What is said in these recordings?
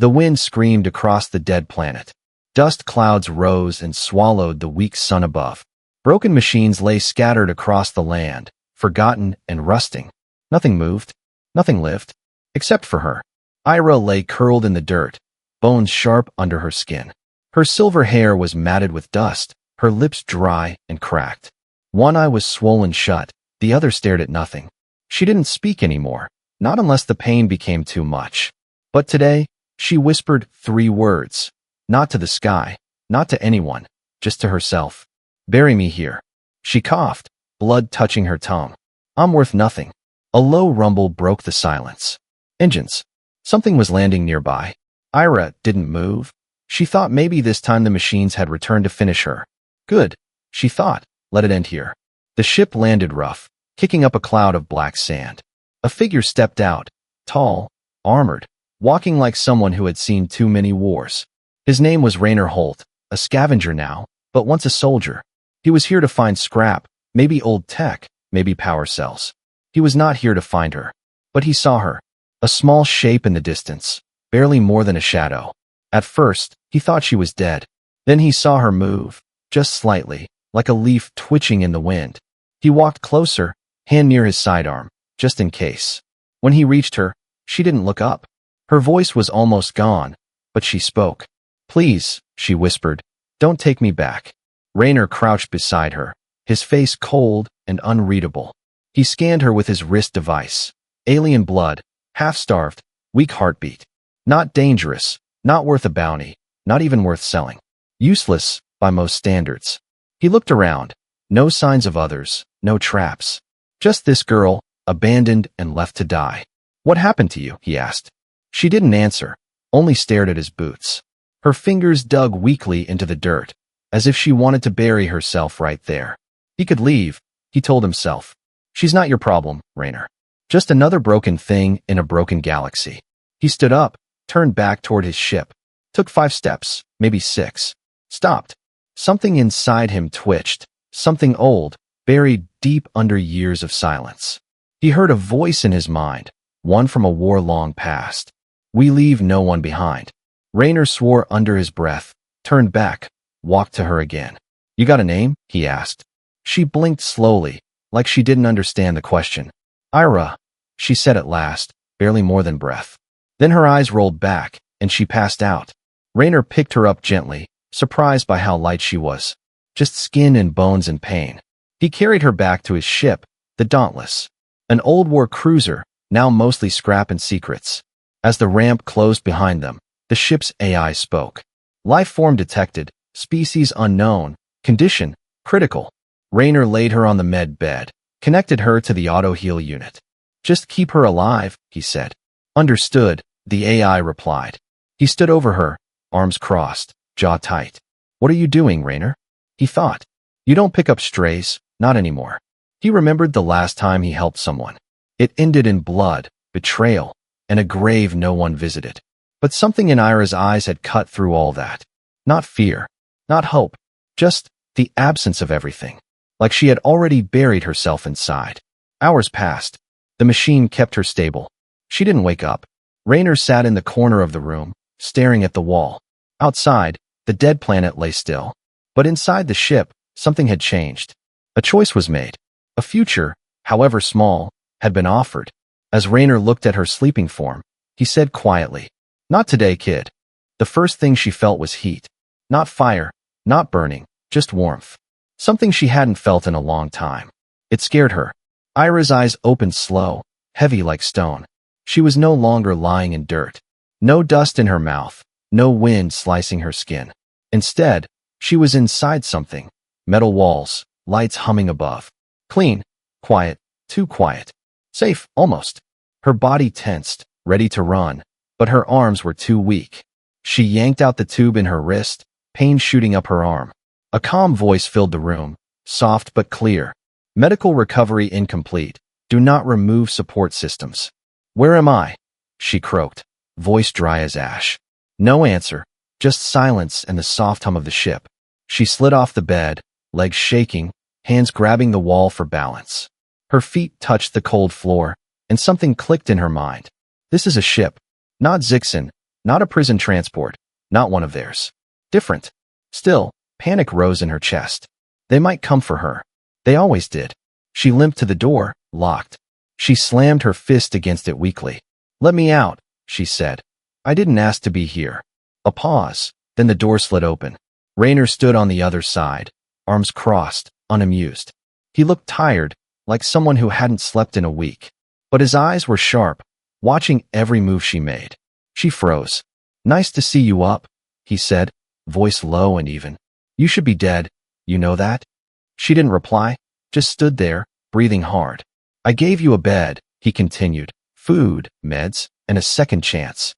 The wind screamed across the dead planet. Dust clouds rose and swallowed the weak sun above. Broken machines lay scattered across the land, forgotten and rusting. Nothing moved. Nothing lived. Except for her. Ira lay curled in the dirt, bones sharp under her skin. Her silver hair was matted with dust, her lips dry and cracked. One eye was swollen shut, the other stared at nothing. She didn't speak anymore, not unless the pain became too much. But today, she whispered 3 words. Not to the sky, not to anyone, just to herself. Bury me here. She coughed, blood touching her tongue. I'm worth nothing. A low rumble broke the silence. Engines. Something was landing nearby. Ira didn't move. She thought maybe this time the machines had returned to finish her. Good, she thought. Let it end here. The ship landed rough, kicking up a cloud of black sand. A figure stepped out, tall, armored, walking like someone who had seen too many wars. His name was Rainer Holt, a scavenger now, but once a soldier. He was here to find scrap, maybe old tech, maybe power cells. He was not here to find her. But he saw her. A small shape in the distance, barely more than a shadow. At first, he thought she was dead. Then he saw her move, just slightly, like a leaf twitching in the wind. He walked closer, hand near his sidearm, just in case. When he reached her, she didn't look up. Her voice was almost gone, but she spoke. Please, she whispered, don't take me back. Rainer crouched beside her, his face cold and unreadable. He scanned her with his wrist device. Alien blood, half-starved, weak heartbeat. Not dangerous, not worth a bounty, not even worth selling. Useless, by most standards. He looked around. No signs of others, no traps. Just this girl, abandoned and left to die. What happened to you? He asked. She didn't answer, only stared at his boots. Her fingers dug weakly into the dirt, as if she wanted to bury herself right there. He could leave, he told himself. She's not your problem, Rainer. Just another broken thing in a broken galaxy. He stood up, turned back toward his ship. Took 5 steps, maybe 6. Stopped. Something inside him twitched. Something old, buried deep under years of silence. He heard a voice in his mind, one from a war long past. We leave no one behind. Rainer swore under his breath, turned back, walked to her again. You got a name? He asked. She blinked slowly, like she didn't understand the question. Ira, she said at last, barely more than breath. Then her eyes rolled back, and she passed out. Rainer picked her up gently, surprised by how light she was. Just skin and bones and pain. He carried her back to his ship, the Dauntless. An old war cruiser, now mostly scrap and secrets. As the ramp closed behind them, the ship's AI spoke. Life form detected, species unknown, condition critical. Rainer laid her on the med bed, connected her to the auto-heal unit. Just keep her alive, he said. Understood, the AI replied. He stood over her, arms crossed, jaw tight. What are you doing, Rainer? He thought. You don't pick up strays, not anymore. He remembered the last time he helped someone. It ended in blood, betrayal, and a grave no one visited. But something in Ira's eyes had cut through all that. Not fear, not hope, just the absence of everything. Like she had already buried herself inside. Hours passed. The machine kept her stable. She didn't wake up. Rainer sat in the corner of the room, staring at the wall. Outside, the dead planet lay still. But inside the ship, something had changed. A choice was made. A future, however small, had been offered. As Rainer looked at her sleeping form, he said quietly, Not today, kid. The first thing she felt was heat. Not fire, not burning, just warmth. Something she hadn't felt in a long time. It scared her. Ira's eyes opened slow, heavy like stone. She was no longer lying in dirt. No dust in her mouth, no wind slicing her skin. Instead, she was inside something. Metal walls, lights humming above. Clean, quiet, too quiet. Safe, almost. Her body tensed, ready to run, but her arms were too weak. She yanked out the tube in her wrist, pain shooting up her arm. A calm voice filled the room, soft but clear. Medical recovery incomplete. Do not remove support systems. Where am I? She croaked, voice dry as ash. No answer, just silence and the soft hum of the ship. She slid off the bed, legs shaking, hands grabbing the wall for balance. Her feet touched the cold floor, and something clicked in her mind. This is a ship, not Zixon, Not a prison transport, not one of theirs. Different. Still, panic rose in her chest. They might come for her. They always did. She limped to the door, locked. She slammed her fist against it weakly. "Let me out," she said. "I didn't ask to be here." A pause, then the door slid open. Raynor stood on the other side, arms crossed, unamused. He looked tired, like someone who hadn't slept in a week. But his eyes were sharp, watching every move she made. She froze. "Nice to see you up," he said, voice low and even. "You should be dead, you know that?" She didn't reply, just stood there, breathing hard. "I gave you a bed," he continued, "food, meds, and a second chance."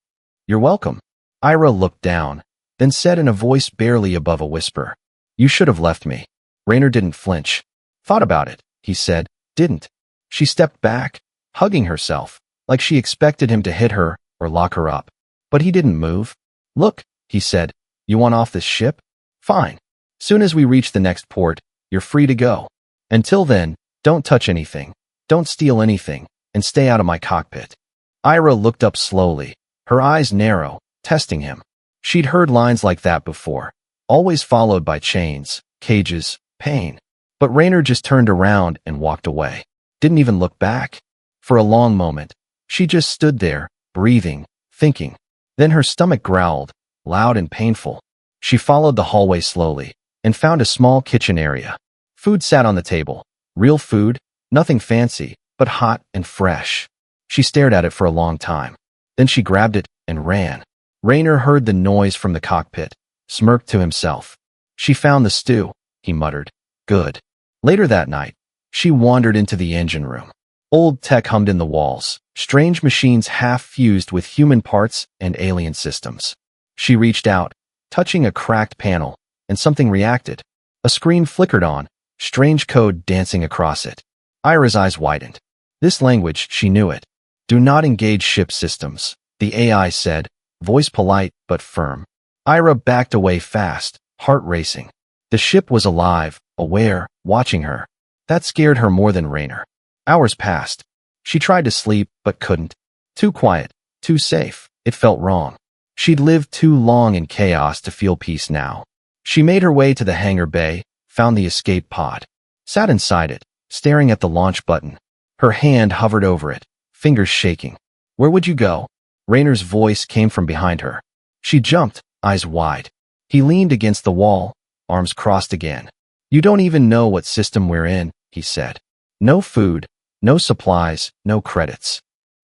"You're welcome." Ira looked down, then said in a voice barely above a whisper, "You should have left me." Raynor didn't flinch. "Thought about it," he said. "Didn't." She stepped back, hugging herself, like she expected him to hit her or lock her up. But he didn't move. "Look," he said, "you want off this ship? Fine. Soon as we reach the next port, you're free to go. Until then, don't touch anything, don't steal anything, and stay out of my cockpit." Ira looked up slowly, her eyes narrow, testing him. She'd heard lines like that before, always followed by chains, cages, pain. But Raynor just turned around and walked away. Didn't even look back. For a long moment, she just stood there, breathing, thinking. Then her stomach growled, loud and painful. She followed the hallway slowly and found a small kitchen area. Food sat on the table. Real food, nothing fancy, but hot and fresh. She stared at it for a long time. Then she grabbed it and ran. Raynor heard the noise from the cockpit, smirked to himself. "She found the stew," he muttered. "Good." Later that night, she wandered into the engine room. Old tech hummed in the walls, strange machines half-fused with human parts and alien systems. She reached out, touching a cracked panel, and something reacted. A screen flickered on, strange code dancing across it. Ira's eyes widened. This language, she knew it. "Do not engage ship systems," the AI said, voice polite but firm. Ira backed away fast, heart racing. The ship was alive, aware, watching her. That scared her more than Raynor. Hours passed. She tried to sleep, but couldn't. Too quiet, too safe. It felt wrong. She'd lived too long in chaos to feel peace now. She made her way to the hangar bay, found the escape pod. Sat inside it, staring at the launch button. Her hand hovered over it, fingers shaking. "Where would you go?" Raynor's voice came from behind her. She jumped, eyes wide. He leaned against the wall, arms crossed again. "You don't even know what system we're in," he said. "No food, no supplies, no credits.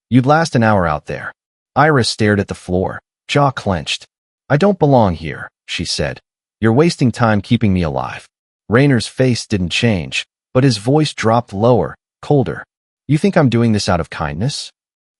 You'd last an hour out there." Ira stared at the floor, jaw clenched. "I don't belong here," she said. "You're wasting time keeping me alive." Raynor's face didn't change, but his voice dropped lower, colder. "You think I'm doing this out of kindness?"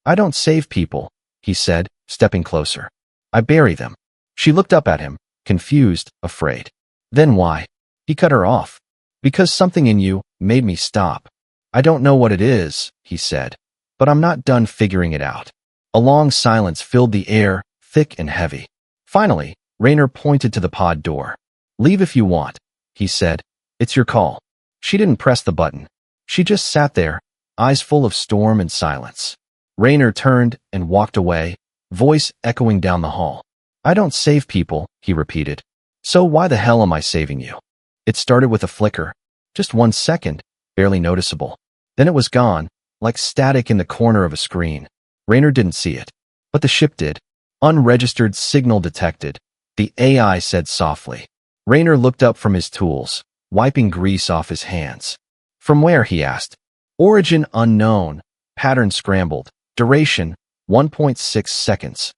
"I don't save people," he said, stepping closer. "I bury them." She looked up at him, confused, afraid. "Then why?" He cut her off. "Because something in you made me stop." "I don't know what it is," he said, "but I'm not done figuring it out." A long silence filled the air, thick and heavy. Finally, Raynor pointed to the pod door. "Leave if you want," he said. "It's your call." She didn't press the button. She just sat there, eyes full of storm and silence. Raynor turned and walked away, voice echoing down the hall. "I don't save people," he repeated. "So why the hell am I saving you?" It started with a flicker. Just 1 second, barely noticeable. Then it was gone, like static in the corner of a screen. Raynor didn't see it, but the ship did. "Unregistered signal detected," the AI said softly. Raynor looked up from his tools, wiping grease off his hands. "From where?" he asked. "Origin unknown, pattern scrambled, duration 1.6 seconds.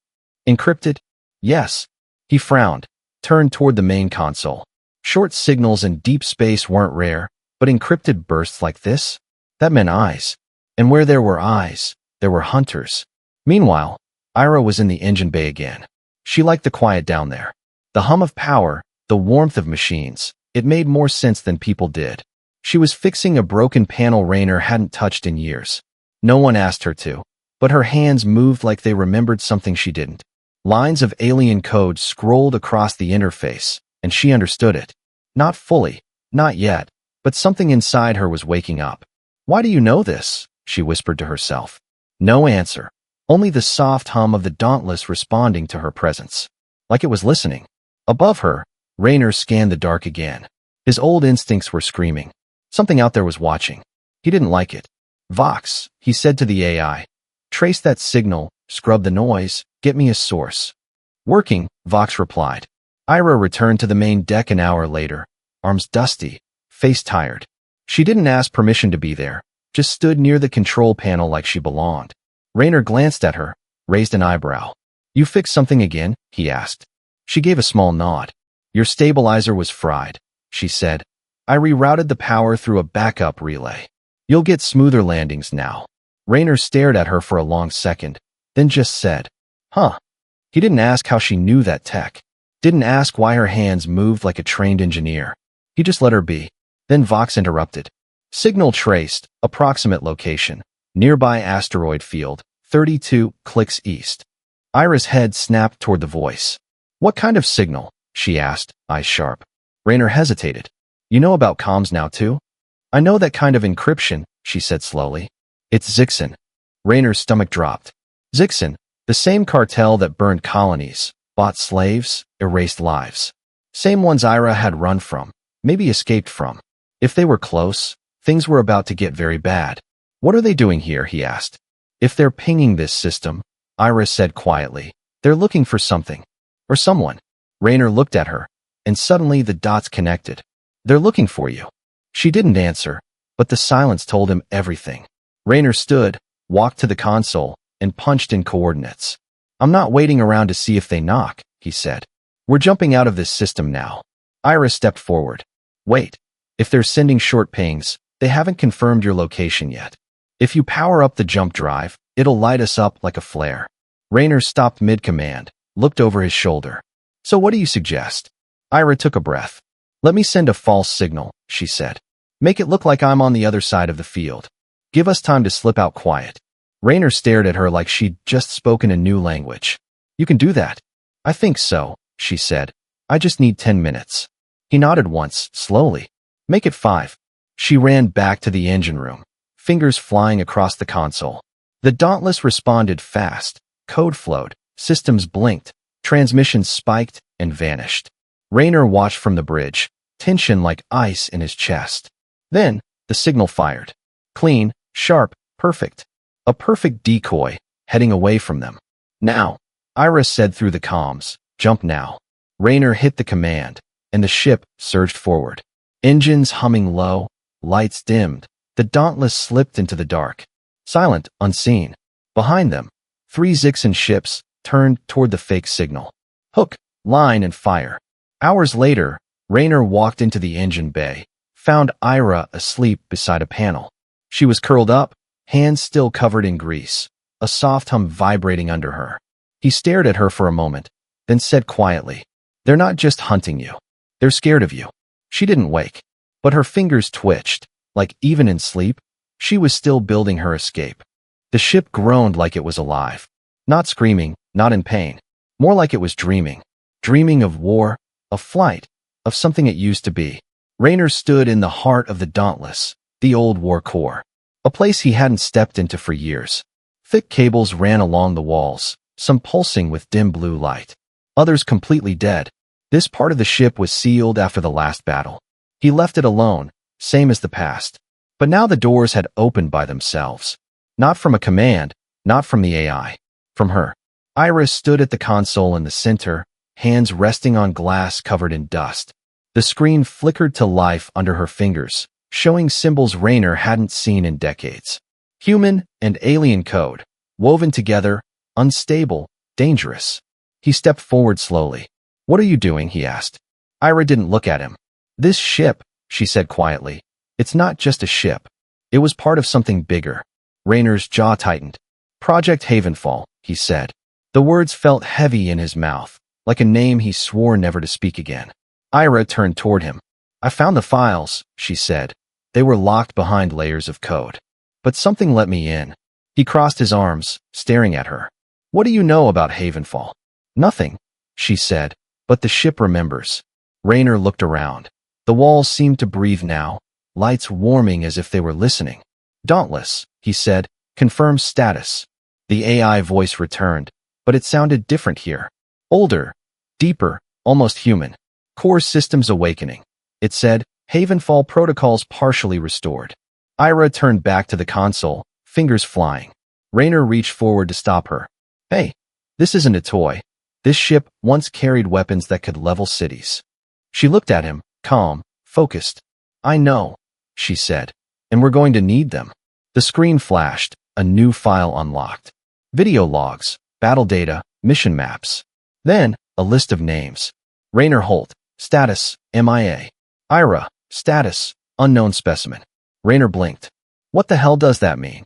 Encrypted?" "Yes." He frowned, turned toward the main console. Short signals in deep space weren't rare, but encrypted bursts like this? That meant eyes. And where there were eyes, there were hunters. Meanwhile, Ira was in the engine bay again. She liked the quiet down there. The hum of power, the warmth of machines. It made more sense than people did. She was fixing a broken panel Raynor hadn't touched in years. No one asked her to, but her hands moved like they remembered something she didn't. Lines of alien code scrolled across the interface, and she understood it. Not fully, not yet, but something inside her was waking up. "Why do you know this?" she whispered to herself. No answer. only the soft hum of the Dauntless responding to her presence. Like it was listening. Above her, Raynor scanned the dark again. His old instincts were screaming. Something out there was watching. He didn't like it. Vox, he said to the AI. Trace that signal, scrub the noise, get me a source. Working, Vox replied. Ira returned to the main deck an hour later, arms dusty, face tired. She didn't ask permission to be there, just stood near the control panel like she belonged. Raynor glanced at her, raised an eyebrow. You fixed something again? He asked. She gave a small nod. Your stabilizer was fried, she said. I rerouted the power through a backup relay. You'll get smoother landings now. Raynor stared at her for a long second, then just said, Huh. He didn't ask how she knew that tech. Didn't ask why her hands moved like a trained engineer. He just let her be. Then Vox interrupted. Signal traced, approximate location. Nearby asteroid field, 32 clicks east. Ira's head snapped toward the voice. What kind of signal? She asked, eyes sharp. Raynor hesitated. You know about comms now too? I know that kind of encryption, she said slowly. It's Zixon. Raynor's stomach dropped. Zixon, the same cartel that burned colonies, bought slaves, erased lives. Same ones Ira had run from, maybe escaped from. If they were close, things were about to get very bad. What are they doing here? He asked. If they're pinging this system, Ira said quietly, they're looking for something. Or someone. Raynor looked at her, and suddenly the dots connected. They're looking for you. She didn't answer, but the silence told him everything. Raynor stood, walked to the console, and punched in coordinates. I'm not waiting around to see if they knock, he said. We're jumping out of this system now. Ira stepped forward. Wait. If they're sending short pings, they haven't confirmed your location yet. If you power up the jump drive, it'll light us up like a flare. Raynor stopped mid-command, looked over his shoulder. So what do you suggest? Ira took a breath. Let me send a false signal, she said. Make it look like I'm on the other side of the field. Give us time to slip out quiet. Raynor stared at her like she'd just spoken a new language. You can do that? I think so, she said. I just need 10 minutes. He nodded once, slowly. Make it 5. She ran back to the engine room, fingers flying across the console. The Dauntless responded fast. Code flowed, systems blinked, transmissions spiked and vanished. Raynor watched from the bridge, tension like ice in his chest. Then, the signal fired. Clean, sharp, perfect. A perfect decoy, heading away from them. Now, Ira said through the comms, jump now. Raynor hit the command, and the ship surged forward. Engines humming low, lights dimmed. The Dauntless slipped into the dark. Silent, unseen. Behind them, 3 Zixon ships turned toward the fake signal. Hook, line, and fire. Hours later, Raynor walked into the engine bay, found Ira asleep beside a panel. She was curled up, hands still covered in grease, a soft hum vibrating under her. He stared at her for a moment, then said quietly, They're not just hunting you. They're scared of you. She didn't wake, but her fingers twitched, like even in sleep, she was still building her escape. The ship groaned like it was alive. Not screaming, not in pain. More like it was dreaming. Dreaming of war, of flight, of something it used to be. Raynor stood in the heart of the Dauntless, the old war core. A place he hadn't stepped into for years. Thick cables ran along the walls, some pulsing with dim blue light. Others completely dead. This part of the ship was sealed after the last battle. He left it alone, same as the past. But now the doors had opened by themselves. Not from a command, not from the AI. From her. Iris stood at the console in the center, hands resting on glass covered in dust. The screen flickered to life under her fingers, showing symbols Raynor hadn't seen in decades. Human and alien code, woven together, unstable, dangerous. He stepped forward slowly. What are you doing? He asked. Ira didn't look at him. This ship, she said quietly. It's not just a ship. It was part of something bigger. Raynor's jaw tightened. Project Havenfall, he said. The words felt heavy in his mouth, like a name he swore never to speak again. Ira turned toward him. I found the files, she said. They were locked behind layers of code. But something let me in. He crossed his arms, staring at her. What do you know about Havenfall? Nothing, she said, but the ship remembers. Raynor looked around. The walls seemed to breathe now, lights warming as if they were listening. Dauntless, he said, confirm status. The AI voice returned, but it sounded different here. Older, deeper, almost human. Core systems awakening. It said, Havenfall protocols partially restored. Ira turned back to the console, fingers flying. Raynor reached forward to stop her. Hey, this isn't a toy. This ship once carried weapons that could level cities. She looked at him, calm, focused. I know, she said, and we're going to need them. The screen flashed, a new file unlocked. Video logs, battle data, mission maps. Then, a list of names. Raynor Holt, status, MIA. Ira, status, unknown specimen. Raynor blinked. What the hell does that mean?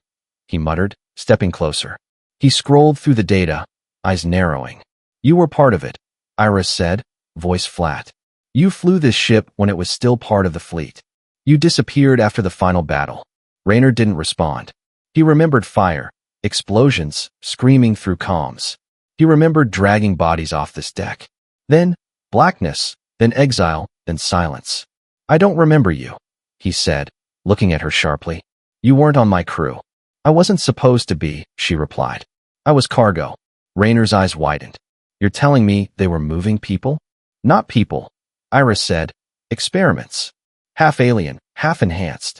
He muttered, stepping closer. He scrolled through the data, eyes narrowing. You were part of it, Ira said, voice flat. You flew this ship when it was still part of the fleet. You disappeared after the final battle. Raynor didn't respond. He remembered fire, explosions, screaming through comms. He remembered dragging bodies off this deck. Then, blackness, then exile, then silence. I don't remember you, he said, looking at her sharply. You weren't on my crew. I wasn't supposed to be, she replied. I was cargo. Raynor's eyes widened. You're telling me they were moving people? Not people, Iris said. Experiments. Half alien, half enhanced.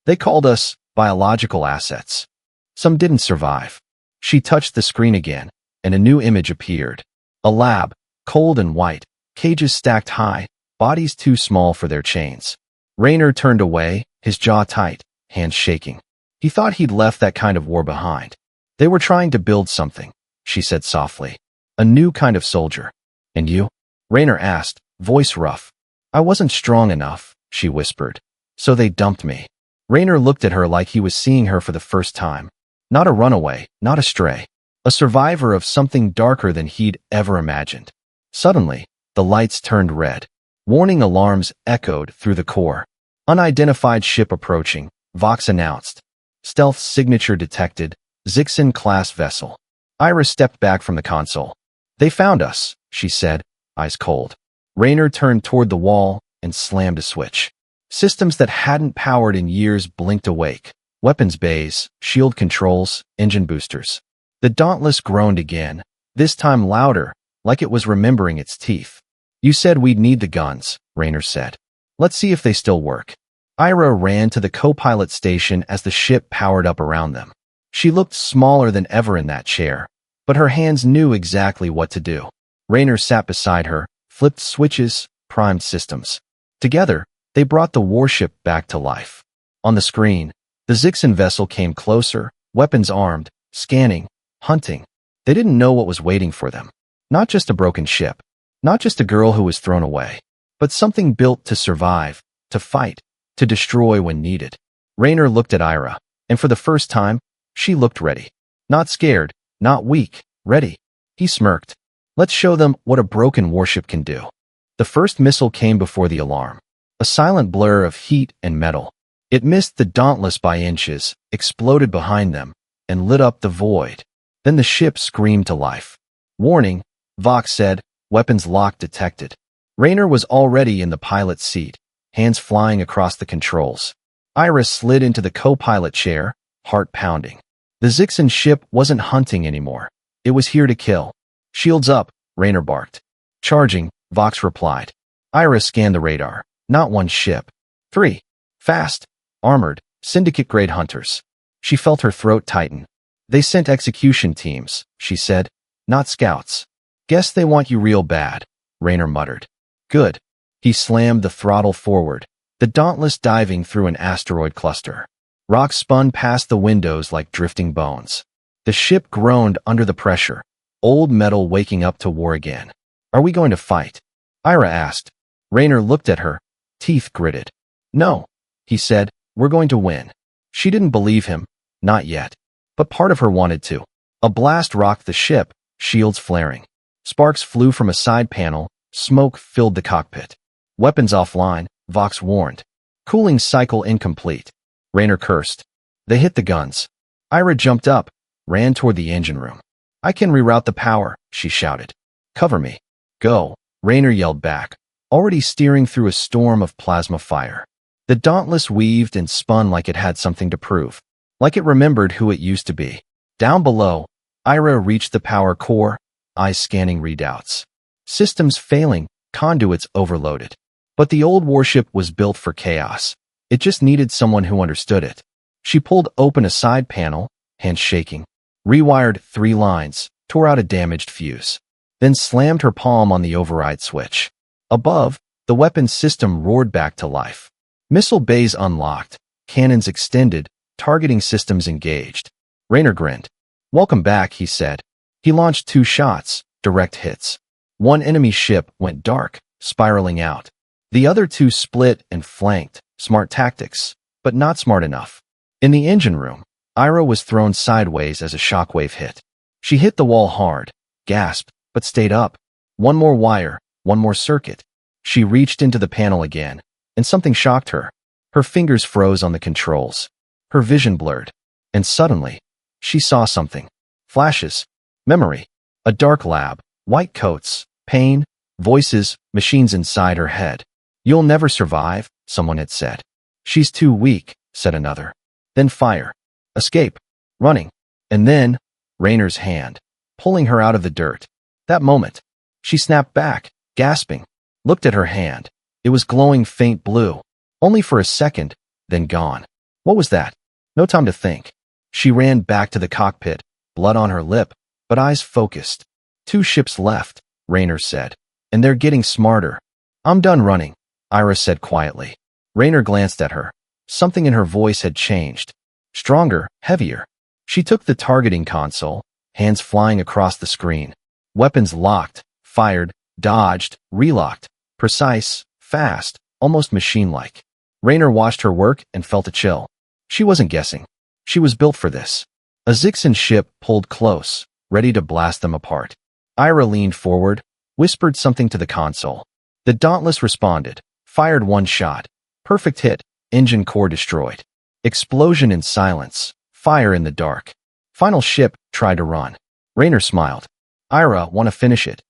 They called us biological assets. Some didn't survive. She touched the screen again, and a new image appeared. A lab, cold and white, cages stacked high, bodies too small for their chains. Raynor turned away, his jaw tight, hands shaking. He thought he'd left that kind of war behind. They were trying to build something, she said softly. A new kind of soldier. And you? Raynor asked, voice rough. I wasn't strong enough, she whispered. So they dumped me. Raynor looked at her like he was seeing her for the first time. Not a runaway, not a stray. A survivor of something darker than he'd ever imagined. Suddenly, the lights turned red. Warning alarms echoed through the core. Unidentified ship approaching, Vox announced. Stealth signature detected, Zixin-class vessel. Iris stepped back from the console. They found us, she said, eyes cold. Raynor turned toward the wall and slammed a switch. Systems that hadn't powered in years blinked awake. Weapons bays, shield controls, engine boosters. The Dauntless groaned again, this time louder, like it was remembering its teeth. You said we'd need the guns, Raynor said. Let's see if they still work. Ira ran to the co-pilot station as the ship powered up around them. She looked smaller than ever in that chair, but her hands knew exactly what to do. Raynor sat beside her, flipped switches, primed systems. Together, they brought the warship back to life. On the screen, the Zixin vessel came closer, weapons armed, scanning, hunting. They didn't know what was waiting for them. Not just a broken ship. Not just a girl who was thrown away. But something built to survive, to fight, to destroy when needed. Raynor looked at Ira, and for the first time, she looked ready. Not scared, not weak, ready. He smirked. Let's show them what a broken warship can do. The first missile came before the alarm. A silent blur of heat and metal. It missed the Dauntless by inches, exploded behind them, and lit up the void. Then the ship screamed to life. Warning, Vox said, weapons lock detected. Raynor was already in the pilot's seat, hands flying across the controls. Iris slid into the co-pilot chair, heart pounding. The Zixin ship wasn't hunting anymore. It was here to kill. Shields up, Raynor barked. Charging, Vox replied. Iris scanned the radar. Not one ship. 3. Fast, armored, syndicate-grade hunters. She felt her throat tighten. They sent execution teams, she said, not scouts. Guess they want you real bad, Raynor muttered. Good. He slammed the throttle forward, the Dauntless diving through an asteroid cluster. Rocks spun past the windows like drifting bones. The ship groaned under the pressure, old metal waking up to war again. Are we going to fight? Ira asked. Raynor looked at her, teeth gritted. No, he said, we're going to win. She didn't believe him, not yet. But part of her wanted to. A blast rocked the ship, shields flaring. Sparks flew from a side panel, smoke filled the cockpit. Weapons offline, Vox warned. Cooling cycle incomplete. Raynor cursed. They hit the guns. Ira jumped up, ran toward the engine room. I can reroute the power, she shouted. Cover me. Go, Raynor yelled back, already steering through a storm of plasma fire. The Dauntless weaved and spun like it had something to prove. Like it remembered who it used to be. Down below, Ira reached the power core, eyes scanning readouts. Systems failing, conduits overloaded. But the old warship was built for chaos. It just needed someone who understood it. She pulled open a side panel, hands shaking, rewired 3 lines, tore out a damaged fuse, then slammed her palm on the override switch. Above, the weapons system roared back to life. Missile bays unlocked, cannons extended, targeting systems engaged. Raynor grinned. "Welcome back," he said. He launched 2 shots, direct hits. One enemy ship went dark, spiraling out. The other 2 split and flanked. Smart tactics, but not smart enough. In the engine room, Ira was thrown sideways as a shockwave hit. She hit the wall hard, gasped, but stayed up. One more wire, one more circuit. She reached into the panel again, and something shocked her. Her fingers froze on the controls. Her vision blurred. And suddenly, she saw something. Flashes. Memory. A dark lab. White coats. Pain. Voices. Machines inside her head. "You'll never survive," someone had said. "She's too weak," said another. Then fire. Escape. Running. And then, Raynor's hand, pulling her out of the dirt. That moment, she snapped back, gasping, looked at her hand. It was glowing faint blue. Only for a second, then gone. What was that? No time to think. She ran back to the cockpit, blood on her lip, but eyes focused. 2 ships left, Raynor said. And they're getting smarter. "I'm done running," Ira said quietly. Raynor glanced at her. Something in her voice had changed. Stronger, heavier. She took the targeting console, hands flying across the screen. Weapons locked, fired, dodged, relocked. Precise, fast, almost machine-like. Raynor watched her work and felt a chill. She wasn't guessing. She was built for this. A Zixon ship pulled close, ready to blast them apart. Ira leaned forward, whispered something to the console. The Dauntless responded, fired 1 shot. Perfect hit, engine core destroyed. Explosion in silence, fire in the dark. Final ship tried to run. Raynor smiled. "Ira, want to finish it?"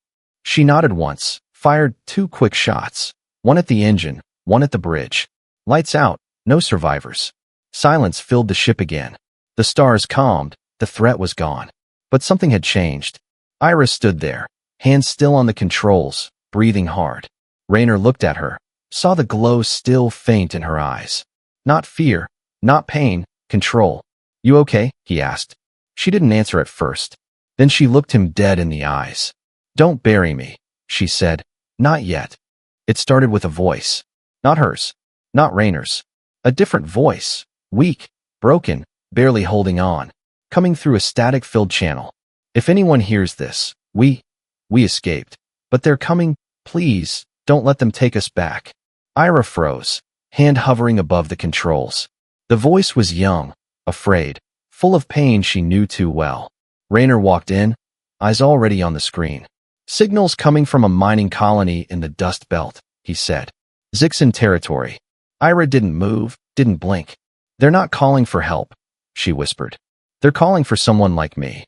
She nodded once, fired 2 quick shots. One at the engine, one at the bridge. Lights out, no survivors. Silence filled the ship again. The stars calmed, the threat was gone. But something had changed. Ira stood there, hands still on the controls, breathing hard. Raynor looked at her, saw the glow still faint in her eyes. Not fear, not pain, control. "You okay?" he asked. She didn't answer at first. Then she looked him dead in the eyes. "Don't bury me," she said. "Not yet." It started with a voice. Not hers. Not Raynor's. A different voice. Weak, broken, barely holding on. Coming through a static-filled channel. "If anyone hears this, we escaped. But they're coming. Please, don't let them take us back." Ira froze, hand hovering above the controls. The voice was young, afraid, full of pain she knew too well. Raynor walked in, eyes already on the screen. "Signals coming from a mining colony in the Dust Belt," he said. "Zixon territory." Ira didn't move, didn't blink. "They're not calling for help," she whispered. "They're calling for someone like me."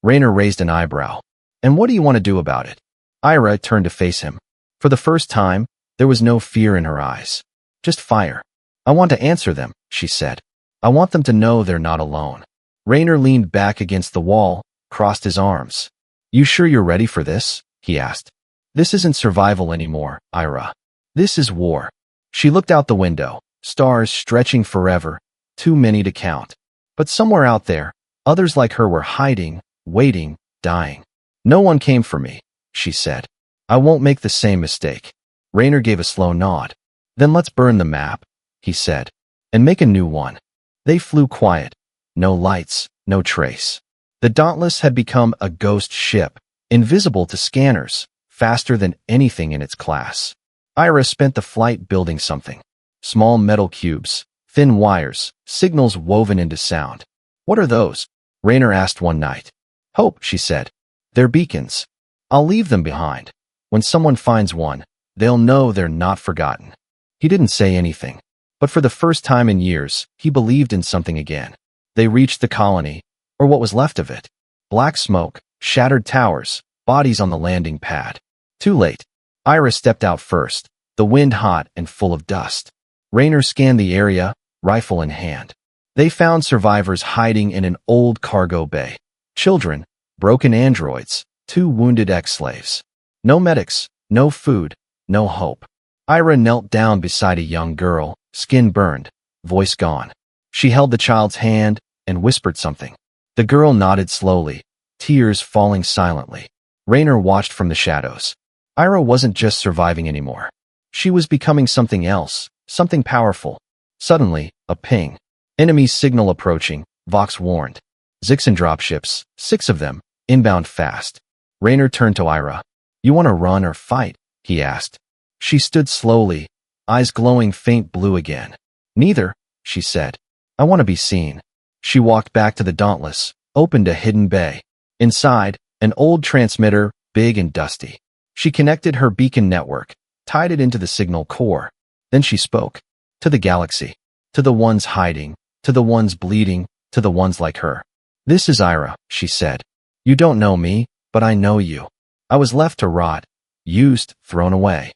Raynor raised an eyebrow. "And what do you want to do about it?" Ira turned to face him. For the first time, there was no fear in her eyes. Just fire. "I want to answer them," she said. "I want them to know they're not alone." Raynor leaned back against the wall, crossed his arms. "You sure you're ready for this?" he asked. "This isn't survival anymore, Ira. This is war." She looked out the window, stars stretching forever, too many to count. But somewhere out there, others like her were hiding, waiting, dying. "No one came for me," she said. "I won't make the same mistake." Raynor gave a slow nod. "Then let's burn the map," he said, "and make a new one." They flew quiet. No lights, no trace. The Dauntless had become a ghost ship, invisible to scanners, faster than anything in its class. Ira spent the flight building something. Small metal cubes, thin wires, signals woven into sound. "What are those?" Raynor asked one night. "Hope," she said. "They're beacons. I'll leave them behind. When someone finds one, they'll know they're not forgotten." He didn't say anything. But for the first time in years, he believed in something again. They reached the colony, or what was left of it. Black smoke, shattered towers, bodies on the landing pad. Too late. Ira stepped out first, the wind hot and full of dust. Raynor scanned the area, rifle in hand. They found survivors hiding in an old cargo bay. Children, broken androids, 2 wounded ex-slaves. No medics, no food, no hope. Ira knelt down beside a young girl, skin burned, voice gone. She held the child's hand and whispered something. The girl nodded slowly, tears falling silently. Raynor watched from the shadows. Ira wasn't just surviving anymore. She was becoming something else, something powerful. Suddenly, a ping. Enemy signal approaching, Vox warned. Zixon dropships, 6 of them, inbound fast. Raynor turned to Ira. You want to run or fight? He asked. She stood slowly, eyes glowing faint blue again. Neither, she said. I want to be seen. She walked back to the Dauntless, opened a hidden bay. Inside, an old transmitter, big and dusty. She connected her beacon network, tied it into the signal core. Then she spoke. To the galaxy. To the ones hiding. To the ones bleeding. To the ones like her. This is Ira, she said. You don't know me, but I know you. I was left to rot, used, thrown away.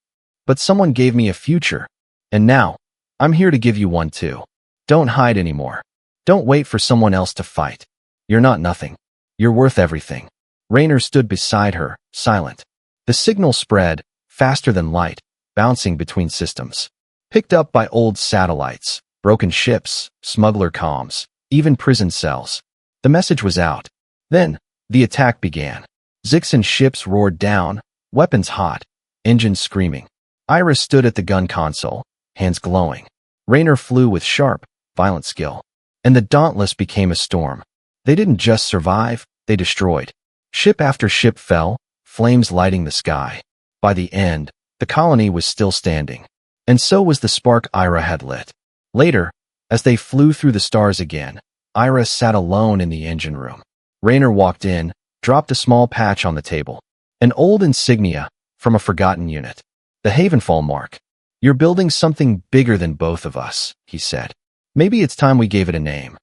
But someone gave me a future. And now, I'm here to give you one too. Don't hide anymore. Don't wait for someone else to fight. You're not nothing. You're worth everything. Raynor stood beside her, silent. The signal spread, faster than light, bouncing between systems. Picked up by old satellites, broken ships, smuggler comms, even prison cells. The message was out. Then, the attack began. Zixon ships roared down, weapons hot, engines screaming. Ira stood at the gun console, hands glowing. Raynor flew with sharp, violent skill. And the Dauntless became a storm. They didn't just survive, they destroyed. Ship after ship fell, flames lighting the sky. By the end, the colony was still standing. And so was the spark Ira had lit. Later, as they flew through the stars again, Ira sat alone in the engine room. Raynor walked in, dropped a small patch on the table. An old insignia from a forgotten unit. The Havenfall mark. You're building something bigger than both of us, he said. Maybe it's time we gave it a name.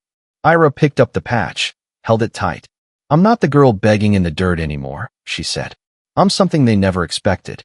Ira picked up the patch, held it tight. I'm not the girl begging in the dirt anymore, she said. I'm something they never expected.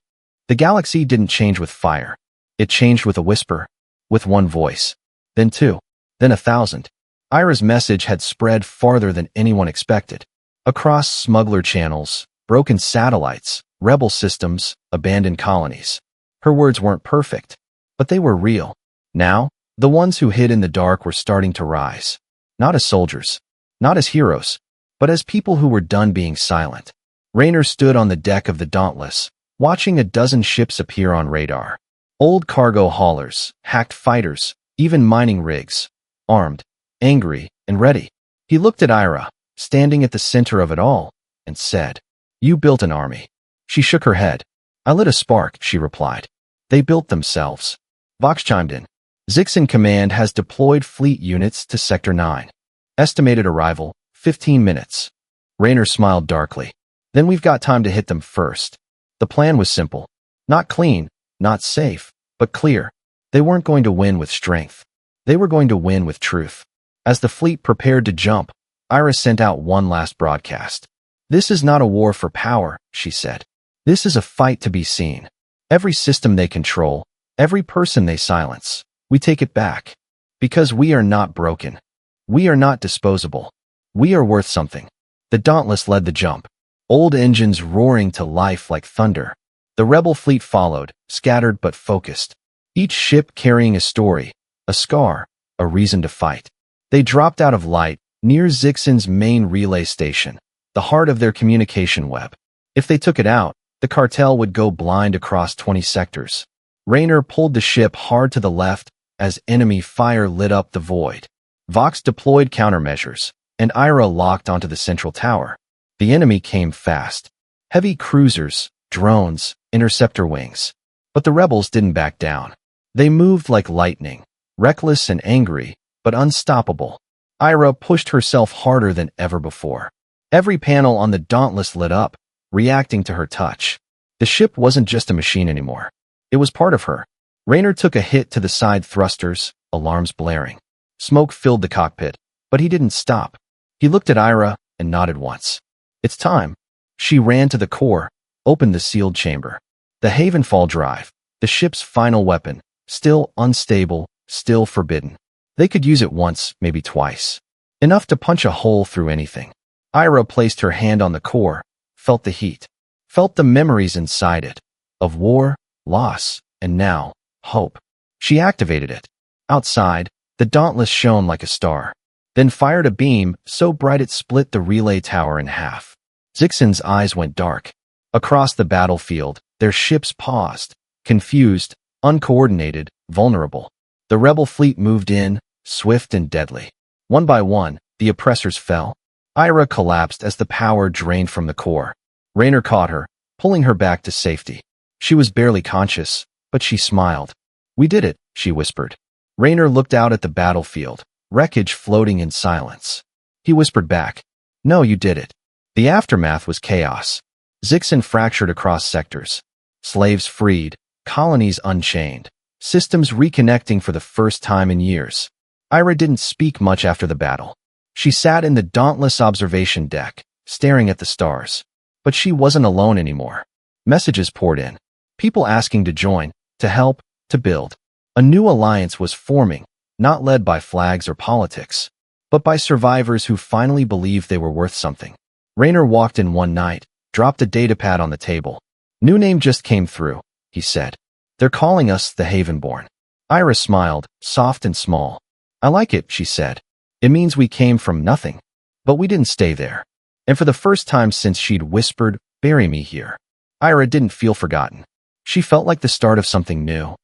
The galaxy didn't change with fire. It changed with a whisper, with one voice. Then 2. Then 1,000. Ira's message had spread farther than anyone expected. Across smuggler channels, broken satellites, rebel systems, abandoned colonies. Her words weren't perfect, but they were real. Now, the ones who hid in the dark were starting to rise. Not as soldiers, not as heroes, but as people who were done being silent. Raynor stood on the deck of the Dauntless, watching a dozen ships appear on radar. Old cargo haulers, hacked fighters, even mining rigs. Armed, angry, and ready. He looked at Ira, standing at the center of it all, and said, You built an army. She shook her head. I lit a spark, she replied. They built themselves. Vox chimed in. Zixon Command has deployed fleet units to Sector 9. Estimated arrival, 15 minutes. Raynor smiled darkly. Then we've got time to hit them first. The plan was simple. Not clean, not safe, but clear. They weren't going to win with strength. They were going to win with truth. As the fleet prepared to jump, Ira sent out one last broadcast. This is not a war for power, she said. This is a fight to be seen. Every system they control, every person they silence, we take it back. Because we are not broken. We are not disposable. We are worth something. The Dauntless led the jump. Old engines roaring to life like thunder. The rebel fleet followed, scattered but focused. Each ship carrying a story, a scar, a reason to fight. They dropped out of light, near Zixon's main relay station, the heart of their communication web. If they took it out, the cartel would go blind across 20 sectors. Raynor pulled the ship hard to the left as enemy fire lit up the void. Vox deployed countermeasures, and Ira locked onto the central tower. The enemy came fast. Heavy cruisers, drones, interceptor wings. But the rebels didn't back down. They moved like lightning, reckless and angry, but unstoppable. Ira pushed herself harder than ever before. Every panel on the Dauntless lit up, reacting to her touch. The ship wasn't just a machine anymore. It was part of her. Raynor took a hit to the side thrusters, alarms blaring. Smoke filled the cockpit, but he didn't stop. He looked at Ira and nodded once. It's time. She ran to the core, opened the sealed chamber. The Havenfall drive, the ship's final weapon, still unstable, still forbidden. They could use it once, maybe twice. Enough to punch a hole through anything. Ira placed her hand on the core, felt the heat, felt the memories inside it, of war, loss, and now, hope. She activated it. Outside, the Dauntless shone like a star, then fired a beam so bright it split the relay tower in half. Zixen's eyes went dark. Across the battlefield, their ships paused, confused, uncoordinated, vulnerable. The rebel fleet moved in, swift and deadly. One by one, the oppressors fell. Ira collapsed as the power drained from the core. Raynor caught her, pulling her back to safety. She was barely conscious, but she smiled. "We did it," she whispered. Raynor looked out at the battlefield, wreckage floating in silence. He whispered back, "No, you did it." The aftermath was chaos. Zixen fractured across sectors. Slaves freed, colonies unchained, systems reconnecting for the first time in years. Ira didn't speak much after the battle. She sat in the dauntless observation deck, staring at the stars. But she wasn't alone anymore. Messages poured in. People asking to join, to help, to build. A new alliance was forming, not led by flags or politics, but by survivors who finally believed they were worth something. Raynor walked in one night, dropped a datapad on the table. "New name just came through," he said. "They're calling us the Havenborn." Ira smiled, soft and small. "I like it," she said. "It means we came from nothing. But we didn't stay there." And for the first time since she'd whispered, "Bury me here," Ira didn't feel forgotten. She felt like the start of something new.